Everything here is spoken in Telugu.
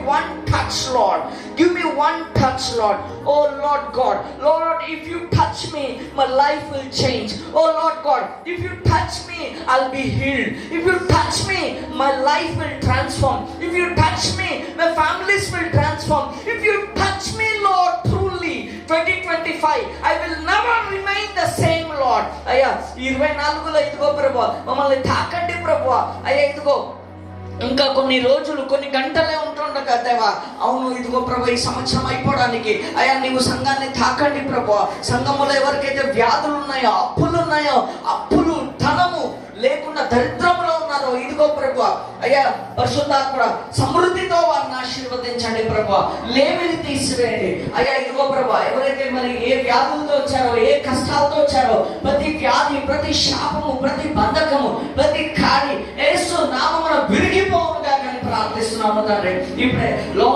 one touch, Lord. Give me one touch, Lord. Oh Lord God, Lord, if you touch me, my life will change. Oh Lord God, if you touch me, I'll be healed. If you touch me, my life will transform. If you touch me, my families will transform. If you touch me, Lord, truly 2025 I will never remain the same, Lord. అయ్యా 24లో ఇదిగో ప్రభువా మమ్మల్ని తాకండి ప్రభువా. అయ్యా ఇదిగో ఇంకా కొన్ని రోజులు కొన్ని గంటలే ఉంటుండగా దేవా, అవును ఇదిగో ప్రభు ఈ సంవత్సరం అయిపోవడానికి అయ్యా నీవు సంఘాన్ని తాకండి ప్రభు. సంఘములో ఎవరికైతే వ్యాధులు ఉన్నాయో, అప్పులు ఉన్నాయో, అప్పులు ధనము లేకుండా దరిద్రంలో ఉన్నారో ఇదిగో ప్రభు అయ్యా పరిశుద్ధాత్మ సమృద్ధితో వారిని ఆశీర్వదించండి ప్రభు. లేమిని తీసివేయండి అయ్యా ఇదిగో ప్రభు. ఎవరైతే మరి ఏ వ్యాధులతో వచ్చారో, ఏ కష్టాలతో వచ్చారో, ప్రతి వ్యాధి, ప్రతి శాపము, ప్రతి బంధకము, ప్రతి కాడి యేసు నామమున విరిగిపోవునుగా కానీ ప్రార్థిస్తున్నాము తండ్రి. ఇప్పుడే